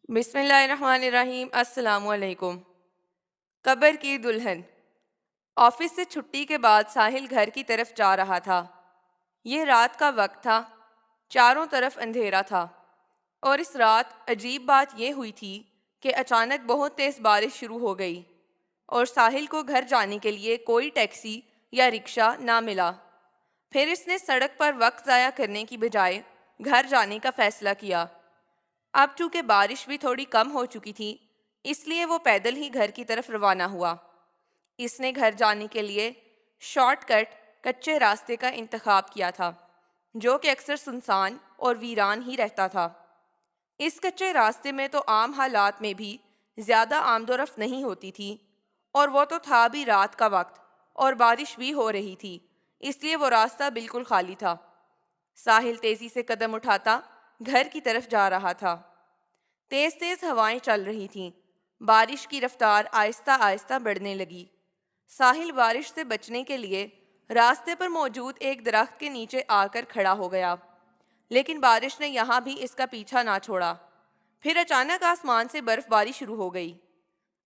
بسم اللہ الرحمن الرحیم۔ السلام علیکم۔ قبر کی دلہن۔ آفس سے چھٹی کے بعد ساحل گھر کی طرف جا رہا تھا۔ یہ رات کا وقت تھا، چاروں طرف اندھیرا تھا، اور اس رات عجیب بات یہ ہوئی تھی کہ اچانک بہت تیز بارش شروع ہو گئی اور ساحل کو گھر جانے کے لیے کوئی ٹیکسی یا رکشہ نہ ملا۔ پھر اس نے سڑک پر وقت ضائع کرنے کی بجائے گھر جانے کا فیصلہ کیا۔ اب چونکہ بارش بھی تھوڑی کم ہو چکی تھی، اس لیے وہ پیدل ہی گھر کی طرف روانہ ہوا۔ اس نے گھر جانے کے لیے شارٹ کٹ کچے راستے کا انتخاب کیا تھا، جو کہ اکثر سنسان اور ویران ہی رہتا تھا۔ اس کچے راستے میں تو عام حالات میں بھی زیادہ آمد و رفت نہیں ہوتی تھی، اور وہ تو تھا بھی رات کا وقت اور بارش بھی ہو رہی تھی، اس لیے وہ راستہ بالکل خالی تھا۔ ساحل تیزی سے قدم اٹھاتا گھر کی طرف جا رہا تھا۔ تیز تیز ہوائیں چل رہی تھیں، بارش کی رفتار آہستہ آہستہ بڑھنے لگی۔ ساحل بارش سے بچنے کے لیے راستے پر موجود ایک درخت کے نیچے آ کر کھڑا ہو گیا، لیکن بارش نے یہاں بھی اس کا پیچھا نہ چھوڑا۔ پھر اچانک آسمان سے برف باری شروع ہو گئی۔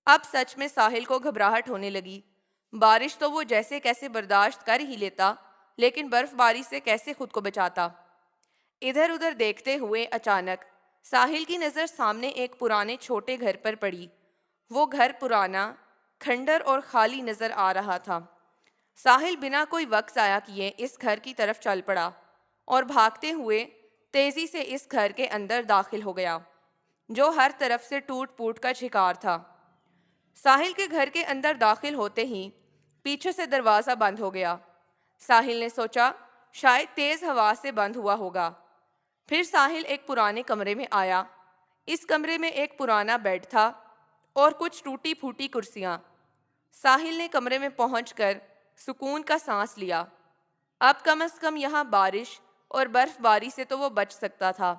اب سچ میں ساحل کو گھبراہٹ ہونے لگی۔ بارش تو وہ جیسے کیسے برداشت کر ہی لیتا، لیکن برف باری سے کیسے خود کو بچاتا؟ ادھر ادھر دیکھتے ہوئے اچانک ساحل کی نظر سامنے ایک پرانے چھوٹے گھر پر پڑی۔ وہ گھر پرانا، کھنڈر اور خالی نظر آ رہا تھا۔ ساحل بنا کوئی وقت ضائع کیے اس گھر کی طرف چل پڑا اور بھاگتے ہوئے تیزی سے اس گھر کے اندر داخل ہو گیا، جو ہر طرف سے ٹوٹ پوٹ کا شکار تھا۔ ساحل کے گھر کے اندر داخل ہوتے ہی پیچھے سے دروازہ بند ہو گیا۔ ساحل نے سوچا شاید تیز ہوا سے بند ہوا ہوگا۔ پھر ساحل ایک پرانے کمرے میں آیا۔ اس کمرے میں ایک پرانا بیڈ تھا اور کچھ ٹوٹی پھوٹی کرسیاں۔ ساحل نے کمرے میں پہنچ کر سکون کا سانس لیا۔ اب کم از کم یہاں بارش اور برف باری سے تو وہ بچ سکتا تھا۔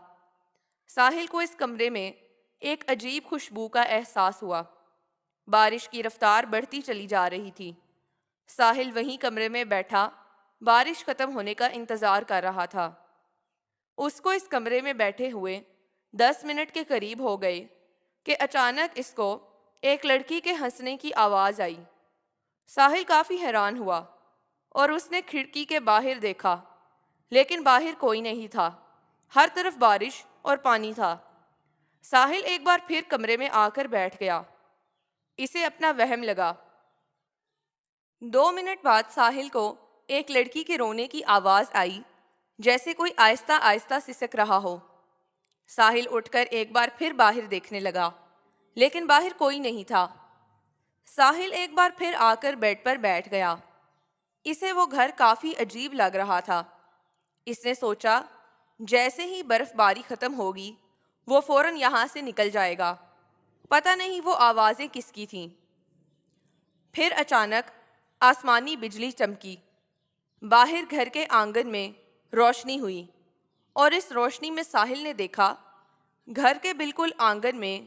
ساحل کو اس کمرے میں ایک عجیب خوشبو کا احساس ہوا۔ بارش کی رفتار بڑھتی چلی جا رہی تھی۔ ساحل وہیں کمرے میں بیٹھا بارش ختم ہونے کا انتظار کر رہا تھا۔ اس کو اس کمرے میں بیٹھے ہوئے 10 منٹ کے قریب ہو گئے کہ اچانک اس کو ایک لڑکی کے ہنسنے کی آواز آئی۔ ساحل کافی حیران ہوا اور اس نے کھڑکی کے باہر دیکھا، لیکن باہر کوئی نہیں تھا۔ ہر طرف بارش اور پانی تھا۔ ساحل ایک بار پھر کمرے میں آ کر بیٹھ گیا۔ اسے اپنا وہم لگا۔ 2 منٹ بعد ساحل کو ایک لڑکی کے رونے کی آواز آئی، جیسے کوئی آہستہ آہستہ سسک رہا ہو۔ ساحل اٹھ کر ایک بار پھر باہر دیکھنے لگا، لیکن باہر کوئی نہیں تھا۔ ساحل ایک بار پھر آ کر بیڈ پر بیٹھ گیا۔ اسے وہ گھر کافی عجیب لگ رہا تھا۔ اس نے سوچا جیسے ہی برف باری ختم ہوگی وہ فوراً یہاں سے نکل جائے گا۔ پتہ نہیں وہ آوازیں کس کی تھیں۔ پھر اچانک آسمانی بجلی چمکی۔ باہر گھر کے آنگن میں روشنی ہوئی، اور اس روشنی میں ساحل نے دیکھا گھر کے بالکل آنگن میں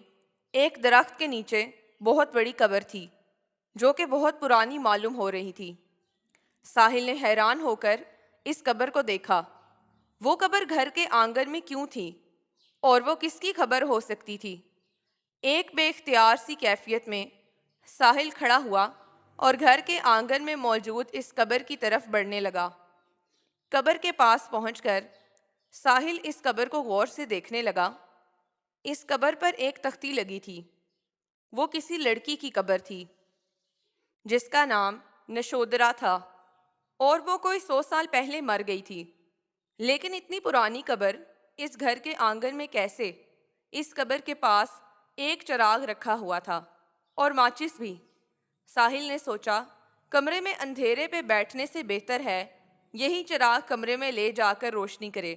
ایک درخت کے نیچے بہت بڑی قبر تھی، جو کہ بہت پرانی معلوم ہو رہی تھی۔ ساحل نے حیران ہو کر اس قبر کو دیکھا۔ وہ قبر گھر کے آنگن میں کیوں تھی اور وہ کس کی خبر ہو سکتی تھی؟ ایک بے اختیار سی کیفیت میں ساحل کھڑا ہوا اور گھر کے آنگن میں موجود اس قبر کی طرف بڑھنے لگا۔ قبر کے پاس پہنچ کر ساحل اس قبر کو غور سے دیکھنے لگا۔ اس قبر پر ایک تختی لگی تھی۔ وہ کسی لڑکی کی قبر تھی جس کا نام نشودرا تھا، اور وہ کوئی 100 سال پہلے مر گئی تھی۔ لیکن اتنی پرانی قبر اس گھر کے آنگن میں کیسے؟ اس قبر کے پاس ایک چراغ رکھا ہوا تھا اور ماچس بھی۔ ساحل نے سوچا کمرے میں اندھیرے پہ بیٹھنے سے بہتر ہے یہی چراغ کمرے میں لے جا کر روشنی کرے۔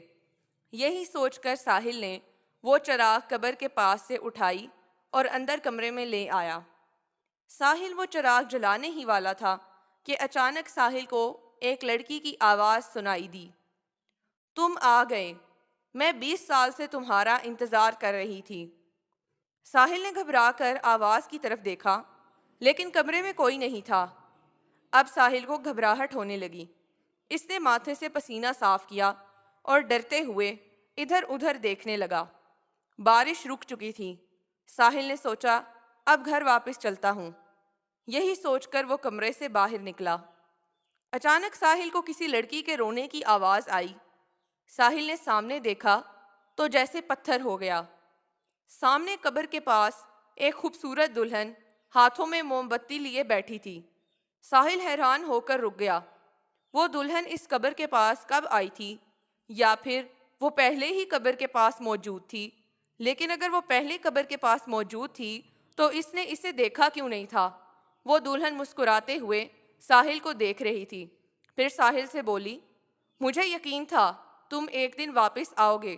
یہی سوچ کر ساحل نے وہ چراغ قبر کے پاس سے اٹھائی اور اندر کمرے میں لے آیا۔ ساحل وہ چراغ جلانے ہی والا تھا کہ اچانک ساحل کو ایک لڑکی کی آواز سنائی دی۔ تم آ گئے، میں 20 سال سے تمہارا انتظار کر رہی تھی۔ ساحل نے گھبرا کر آواز کی طرف دیکھا، لیکن کمرے میں کوئی نہیں تھا۔ اب ساحل کو گھبراہٹ ہونے لگی۔ اس نے ماتھے سے پسینہ صاف کیا اور ڈرتے ہوئے ادھر ادھر دیکھنے لگا۔ بارش رک چکی تھی ساحل نے سوچا اب گھر واپس چلتا ہوں۔ یہی سوچ کر وہ کمرے سے باہر نکلا۔ اچانک ساحل کو کسی لڑکی کے رونے کی آواز آئی۔ ساحل نے سامنے دیکھا تو جیسے پتھر ہو گیا۔ سامنے قبر کے پاس ایک خوبصورت دلہن ہاتھوں میں موم بتی لیے بیٹھی تھی۔ ساحل حیران ہو کر رک گیا۔ وہ دلہن اس قبر کے پاس کب آئی تھی؟ یا پھر وہ پہلے ہی قبر کے پاس موجود تھی؟ لیکن اگر وہ پہلے قبر کے پاس موجود تھی تو اس نے اسے دیکھا کیوں نہیں تھا؟ وہ دلہن مسکراتے ہوئے ساحل کو دیکھ رہی تھی۔ پھر ساحل سے بولی، مجھے یقین تھا تم ایک دن واپس آؤ گے۔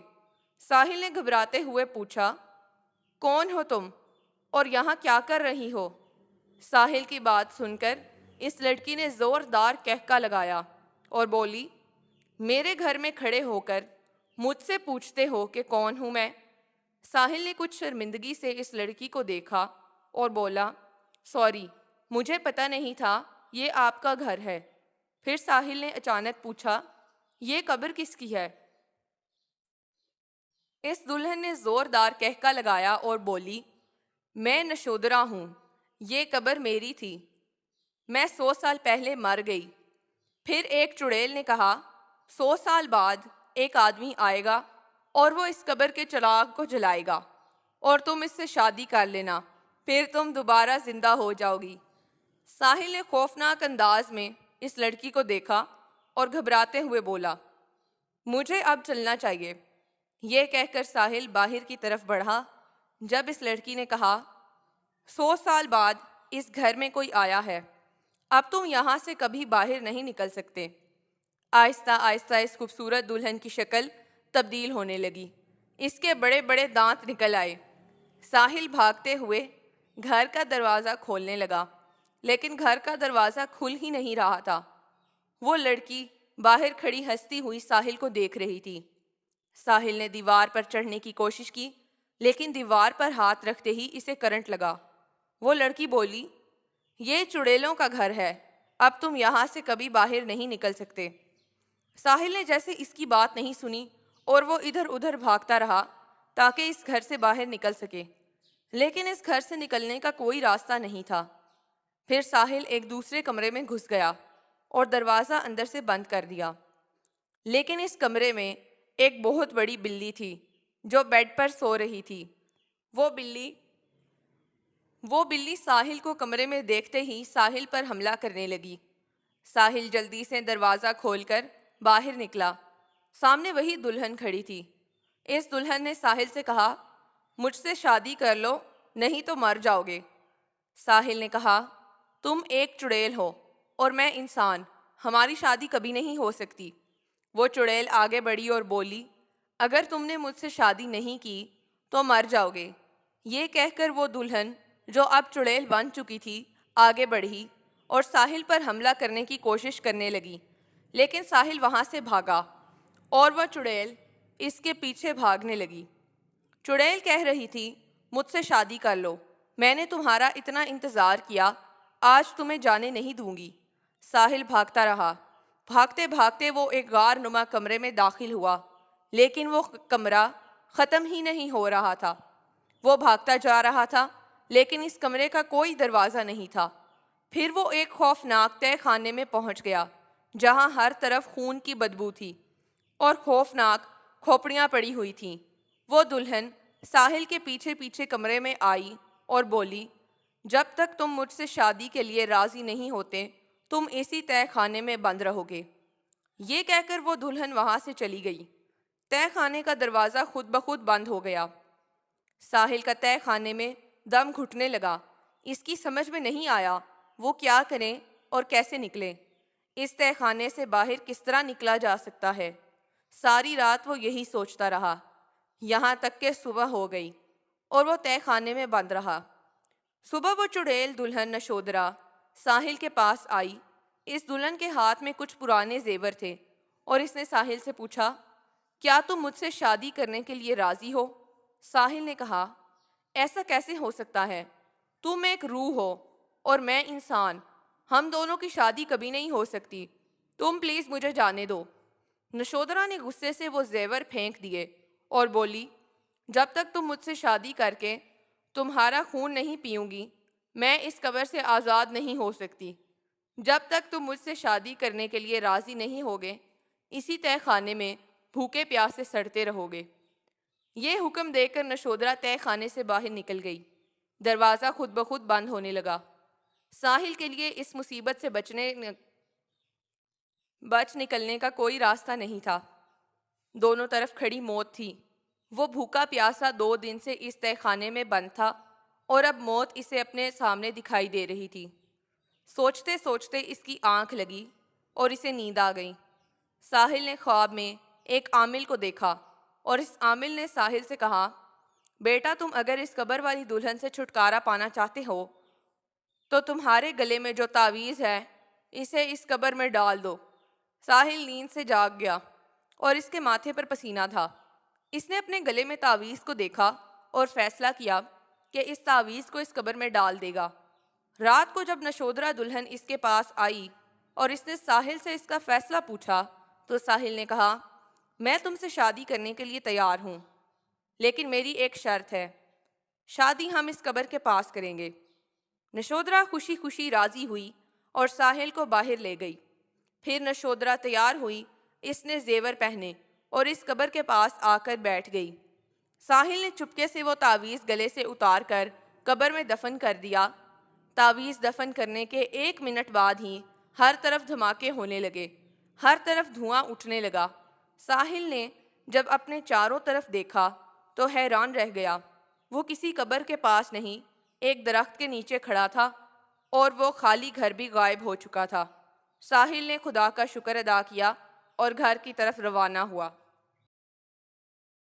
ساحل نے گھبراتے ہوئے پوچھا، کون ہو تم اور یہاں کیا کر رہی ہو؟ ساحل کی بات سن کر اس لڑکی نے زوردار کہکا لگایا اور بولی، میرے گھر میں کھڑے ہو کر مجھ سے پوچھتے ہو کہ کون ہوں میں؟ ساحل نے کچھ شرمندگی سے اس لڑکی کو دیکھا اور بولا، سوری، مجھے پتہ نہیں تھا یہ آپ کا گھر ہے۔ پھر ساحل نے اچانک پوچھا، یہ قبر کس کی ہے؟ اس دلہن نے زوردار کہکا لگایا اور بولی، میں نشودرا ہوں، یہ قبر میری تھی، میں 100 سال پہلے مر گئی۔ پھر ایک چڑیل نے کہا، 100 سال بعد ایک آدمی آئے گا اور وہ اس قبر کے چراغ کو جلائے گا اور تم اس سے شادی کر لینا، پھر تم دوبارہ زندہ ہو جاؤ گی۔ ساحل نے خوفناک انداز میں اس لڑکی کو دیکھا اور گھبراتے ہوئے بولا، مجھے اب چلنا چاہیے۔ یہ کہہ کر ساحل باہر کی طرف بڑھا۔ جب اس لڑکی نے کہا، 100 سال بعد اس گھر میں کوئی آیا ہے، اب تم یہاں سے کبھی باہر نہیں نکل سکتے۔ آہستہ آہستہ اس خوبصورت دلہن کی شکل تبدیل ہونے لگی۔ اس کے بڑے بڑے دانت نکل آئے۔ ساحل بھاگتے ہوئے گھر کا دروازہ کھولنے لگا، لیکن گھر کا دروازہ کھل ہی نہیں رہا تھا۔ وہ لڑکی باہر کھڑی ہنستی ہوئی ساحل کو دیکھ رہی تھی۔ ساحل نے دیوار پر چڑھنے کی کوشش کی، لیکن دیوار پر ہاتھ رکھتے ہی اسے کرنٹ لگا۔ وہ لڑکی بولی، یہ چڑیلوں کا گھر ہے، اب تم یہاں سے کبھی باہر نہیں نکل سکتے۔ ساحل نے جیسے اس کی بات نہیں سنی اور وہ ادھر ادھر بھاگتا رہا تاکہ اس گھر سے باہر نکل سکے، لیکن اس گھر سے نکلنے کا کوئی راستہ نہیں تھا۔ پھر ساحل ایک دوسرے کمرے میں گھس گیا اور دروازہ اندر سے بند کر دیا۔ لیکن اس کمرے میں ایک بہت بڑی بلی تھی جو بیڈ پر سو رہی تھی۔ وہ بلی ساحل کو کمرے میں دیکھتے ہی ساحل پر حملہ کرنے لگی۔ ساحل جلدی سے دروازہ کھول کر باہر نکلا۔ سامنے وہی دلہن کھڑی تھی۔ اس دلہن نے ساحل سے کہا، مجھ سے شادی کر لو نہیں تو مر جاؤ گے۔ ساحل نے کہا، تم ایک چڑیل ہو اور میں انسان، ہماری شادی کبھی نہیں ہو سکتی۔ وہ چڑیل آگے بڑھی اور بولی، اگر تم نے مجھ سے شادی نہیں کی تو مر جاؤ گے۔ یہ کہہ کر وہ دلہن جو اب چڑیل بن چکی تھی آگے بڑھی اور ساحل پر حملہ کرنے کی کوشش کرنے لگی، لیکن ساحل وہاں سے بھاگا اور وہ چڑیل اس کے پیچھے بھاگنے لگی۔ چڑیل کہہ رہی تھی، مجھ سے شادی کر لو، میں نے تمہارا اتنا انتظار کیا، آج تمہیں جانے نہیں دوں گی۔ ساحل بھاگتا رہا۔ بھاگتے بھاگتے وہ ایک غار نما کمرے میں داخل ہوا، لیکن وہ کمرہ ختم ہی نہیں ہو رہا تھا۔ وہ بھاگتا جا رہا تھا، لیکن اس کمرے کا کوئی دروازہ نہیں تھا۔ پھر وہ ایک خوفناک تہہ خانے میں پہنچ گیا، جہاں ہر طرف خون کی بدبو تھی اور خوفناک کھوپڑیاں پڑی ہوئی تھیں۔ وہ دلہن ساحل کے پیچھے پیچھے کمرے میں آئی اور بولی، جب تک تم مجھ سے شادی کے لیے راضی نہیں ہوتے تم اسی تہہ خانے میں بند رہو گے۔ یہ کہہ کر وہ دلہن وہاں سے چلی گئی۔ تہہ خانے کا دروازہ خود بخود بند ہو گیا۔ ساحل کا تہہ خانے میں دم گھٹنے لگا۔ اس کی سمجھ میں نہیں آیا وہ کیا کریں اور کیسے نکلے۔ اس تہہ خانے سے باہر کس طرح نکلا جا سکتا ہے؟ ساری رات وہ یہی سوچتا رہا، یہاں تک کہ صبح ہو گئی اور وہ تہہ خانے میں بند رہا۔ صبح وہ چڑیل دلہن نشودرا ساحل کے پاس آئی۔ اس دلہن کے ہاتھ میں کچھ پرانے زیور تھے اور اس نے ساحل سے پوچھا، کیا تم مجھ سے شادی کرنے کے لیے راضی ہو؟ ساحل نے کہا، ایسا کیسے ہو سکتا ہے؟ تم ایک روح ہو اور میں انسان، ہم دونوں کی شادی کبھی نہیں ہو سکتی، تم پلیز مجھے جانے دو۔ نشودرا نے غصے سے وہ زیور پھینک دیے اور بولی، جب تک تم مجھ سے شادی کر کے تمہارا خون نہیں پیوں گی، میں اس قبر سے آزاد نہیں ہو سکتی۔ جب تک تم مجھ سے شادی کرنے کے لیے راضی نہیں ہوگے، اسی تہہ خانے میں بھوکے پیاسے سڑتے رہو گے۔ یہ حکم دے کر نشودرا تہہ خانے سے باہر نکل گئی۔ دروازہ خود بخود بند ہونے لگا۔ ساحل کے لیے اس مصیبت سے بچ نکلنے کا کوئی راستہ نہیں تھا۔ دونوں طرف کھڑی موت تھی۔ وہ بھوکا پیاسا 2 دن سے اس تہہ خانے میں بند تھا اور اب موت اسے اپنے سامنے دکھائی دے رہی تھی۔ سوچتے سوچتے اس کی آنکھ لگی اور اسے نیند آ گئی۔ ساحل نے خواب میں ایک عامل کو دیکھا اور اس عامل نے ساحل سے کہا، بیٹا تم اگر اس قبر والی دلہن سے چھٹکارا پانا چاہتے ہو تو تمہارے گلے میں جو تعویذ ہے اسے اس قبر میں ڈال دو۔ ساحل نیند سے جاگ گیا اور اس کے ماتھے پر پسینہ تھا۔ اس نے اپنے گلے میں تعویذ کو دیکھا اور فیصلہ کیا کہ اس تعویذ کو اس قبر میں ڈال دے گا۔ رات کو جب نشودرا دلہن اس کے پاس آئی اور اس نے ساحل سے اس کا فیصلہ پوچھا تو ساحل نے کہا، میں تم سے شادی کرنے کے لیے تیار ہوں، لیکن میری ایک شرط ہے، شادی ہم اس قبر کے پاس کریں گے۔ نشودرا خوشی خوشی راضی ہوئی اور ساحل کو باہر لے گئی۔ پھر نشودرا تیار ہوئی، اس نے زیور پہنے اور اس قبر کے پاس آ کر بیٹھ گئی۔ ساحل نے چپکے سے وہ تعویذ گلے سے اتار کر قبر میں دفن کر دیا۔ تعویذ دفن کرنے کے 1 منٹ بعد ہی ہر طرف دھماکے ہونے لگے، ہر طرف دھواں اٹھنے لگا۔ ساحل نے جب اپنے چاروں طرف دیکھا تو حیران رہ گیا۔ وہ کسی قبر کے پاس نہیں، ایک درخت کے نیچے کھڑا تھا اور وہ خالی گھر بھی غائب ہو چکا تھا۔ ساحل نے خدا کا شکر ادا کیا اور گھر کی طرف روانہ ہوا۔